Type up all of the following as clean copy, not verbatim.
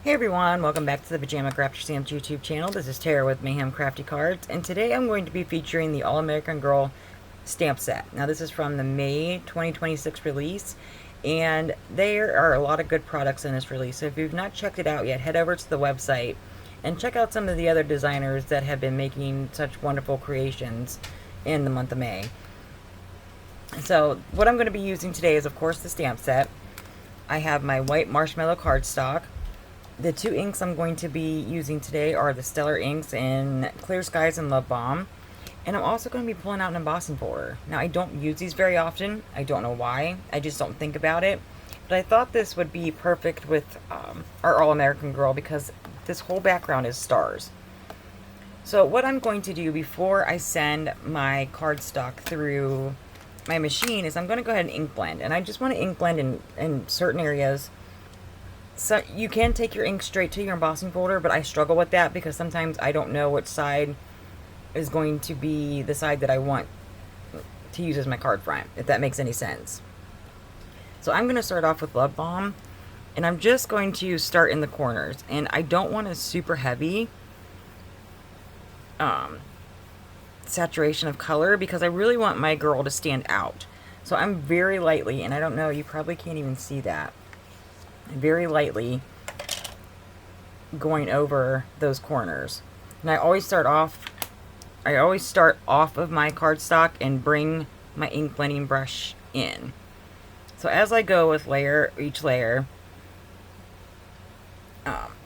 Hey everyone, welcome back to the Pajama Crafter Stamps YouTube channel. This is Tara with Mayhem Crafty Cards, and today I'm going to be featuring the All-American Girl stamp set. Now this is from the May 2026 release, and there are a lot of good products in this release. So if you've not checked it out yet, head over to the website and check out some of the other designers that have been making such wonderful creations in the month of May. So what I'm going to be using today is, of course, the stamp set. I have my white marshmallow cardstock. The two inks I'm going to be using today are the Stellar inks in Clear Skies and Love Bomb. And I'm also going to be pulling out an embossing folder. Now, I don't use these very often. I don't know why. I just don't think about it. But I thought this would be perfect with our All-American Girl because this whole background is stars. So what I'm going to do before I send my cardstock through my machine is I'm going to go ahead and ink blend. And I just want to ink blend in certain areas. So you can take your ink straight to your embossing folder, but I struggle with that because sometimes I don't know which side is going to be the side that I want to use as my card front, if that makes any sense. So I'm going to start off with Love Bomb, and I'm just going to start in the corners, and I don't want a super heavy saturation of color because I really want my girl to stand out. So I'm very lightly, and I don't know, you probably can't even see that, very lightly going over those corners. And I always start off of my cardstock and bring my ink blending brush in. So as I go with each layer,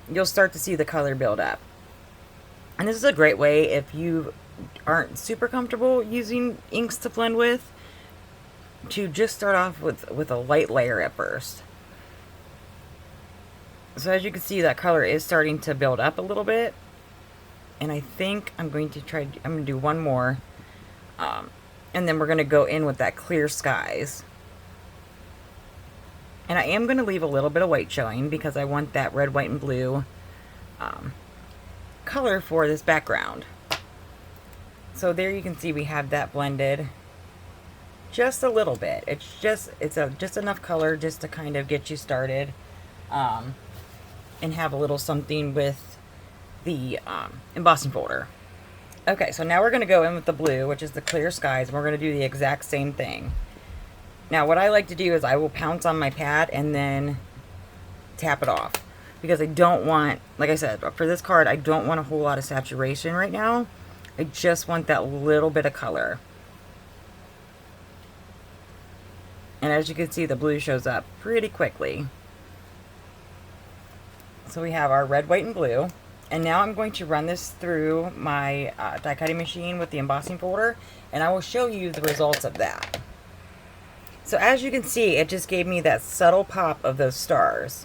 you'll start to see the color build up. And this is a great way if you aren't super comfortable using inks to blend with, to just start off with a light layer at first. So as you can see, that color is starting to build up a little bit. And I think I'm going to do one more. And then we're going to go in with that Clear Skies. And I am going to leave a little bit of white showing because I want that red, white, and blue color for this background. So there you can see we have that blended just a little bit. It's just enough color just to kind of get you started. And have a little something with the embossing folder. Okay, so now we're going to go in with the blue, which is the Clear Skies, and we're going to do the exact same thing. Now, what I like to do is I will pounce on my pad and then tap it off. Because I don't want, like I said, for this card, I don't want a whole lot of saturation right now. I just want that little bit of color. And as you can see, the blue shows up pretty quickly. So we have our red, white, and blue. And now I'm going to run this through my die cutting machine with the embossing folder, and I will show you the results of that. So as you can see, it just gave me that subtle pop of those stars.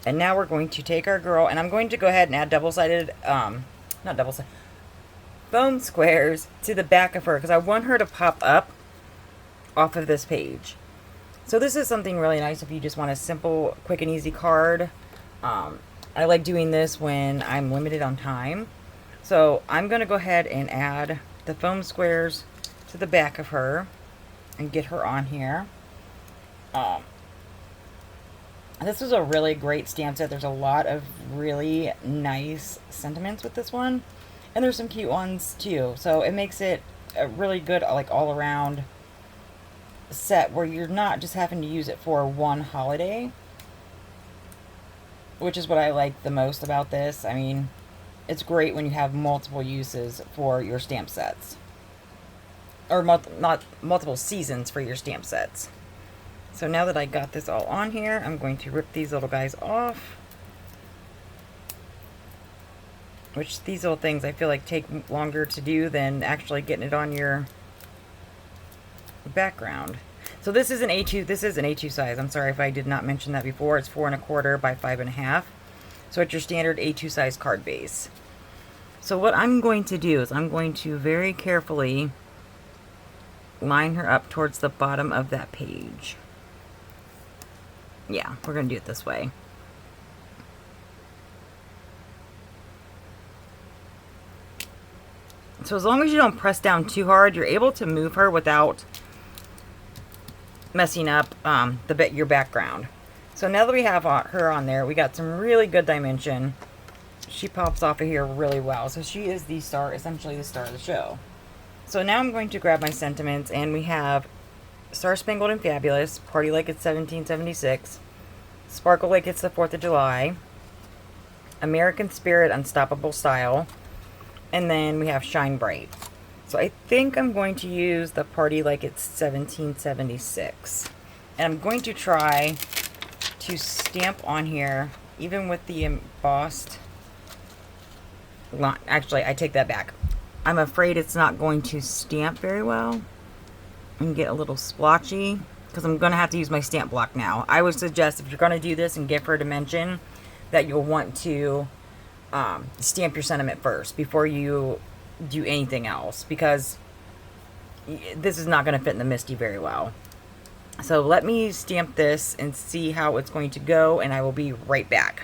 And now we're going to take our girl, and I'm going to go ahead and add double-sided, foam squares to the back of her, because I want her to pop up off of this page. So this is something really nice if you just want a simple, quick and easy card. I like doing this when I'm limited on time. So I'm going to go ahead and add the foam squares to the back of her and get her on here. This is a really great stamp set. There's a lot of really nice sentiments with this one. And there's some cute ones too. So it makes it a really good, like, all around set where you're not just having to use it for one holiday, which is what I like the most about this. I mean, it's great when you have multiple uses for your stamp sets, or not multiple seasons for your stamp sets. So now that I got this all on here, I'm going to rip these little guys off, which these little things I feel like take longer to do than actually getting it on your background. So this is an A2 size. I'm sorry if I did not mention that before. It's 4 1/4 by 5 1/2. So it's your standard A2 size card base. So what I'm going to do is I'm going to very carefully line her up towards the bottom of that page. Yeah, we're going to do it this way. So as long as you don't press down too hard, you're able to move her without messing up your background. So now that we have her on there, we got some really good dimension. She pops off of here really well. So she is the star, essentially the star of the show. So now I'm going to grab my sentiments, and we have Star Spangled and Fabulous, Party Like It's 1776, Sparkle Like It's the 4th of July, American Spirit Unstoppable Style, and then we have Shine Bright. So I think I'm going to use the Party Like It's 1776. And I'm going to try to stamp on here, even with the embossed line. Actually, I take that back. I'm afraid it's not going to stamp very well and get a little splotchy, because I'm going to have to use my stamp block now. I would suggest, if you're going to do this and give her a dimension, that you'll want to stamp your sentiment first before you do anything else, because this is not going to fit in the MISTI very well. So let me stamp this and see how it's going to go, and I will be right back.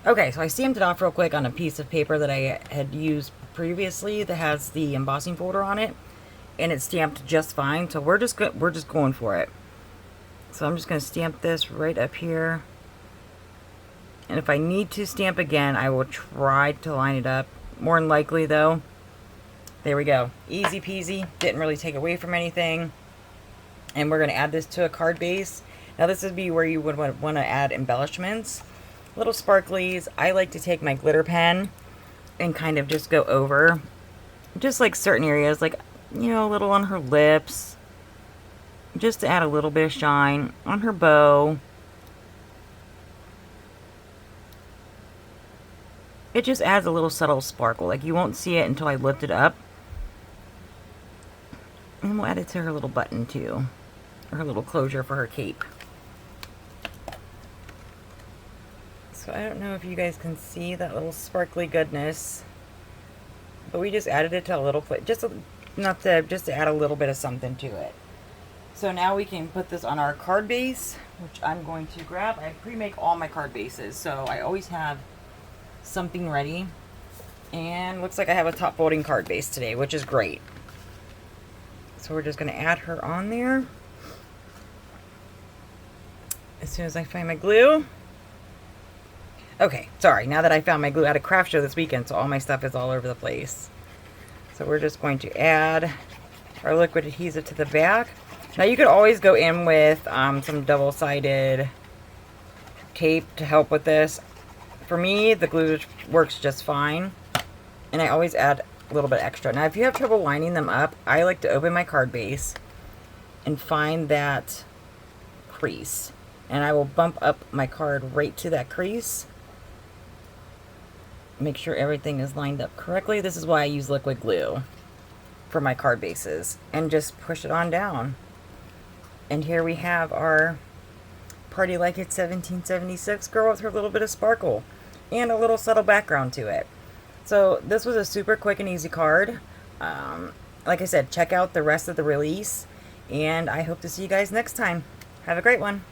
Okay, so I stamped it off real quick on a piece of paper that I had used previously that has the embossing folder on it, and it's stamped just fine. So we're just going for it. So I'm just going to stamp this right up here. And if I need to stamp again, I will try to line it up. More than likely, though. There we go. Easy peasy. Didn't really take away from anything. And we're going to add this to a card base. Now this would be where you would want to add embellishments. Little sparklies. I like to take my glitter pen and kind of just go over just like certain areas, like, you know, a little on her lips, just to add a little bit of shine, on her bow. It just adds a little subtle sparkle. Like, you won't see it until I lift it up. And we'll add it to her little button too, or her little closure for her cape. So I don't know if you guys can see that little sparkly goodness, but we just added it to a little plate, just to add a little bit of something to it. So now we can put this on our card base, which I'm going to grab. I pre-make all my card bases, so I always have something ready. And looks like I have a top folding card base today, which is great. So we're just going to add her on there as soon as I find my glue. Okay, sorry, now that I found my glue, I had a craft show this weekend, so all my stuff is all over the place. So we're just going to add our liquid adhesive to the back. Now you could always go in with some double-sided tape to help with this. For me, the glue works just fine, and I always add a little bit extra. Now if you have trouble lining them up, I like to open my card base and find that crease, and I will bump up my card right to that crease. Make sure everything is lined up correctly. This is why I use liquid glue for my card bases, and just push it on down. And here we have our Party Like It's 1776 girl with her little bit of sparkle and a little subtle background to it. So this was a super quick and easy card. Like I said, check out the rest of the release, and I hope to see you guys next time. Have a great one.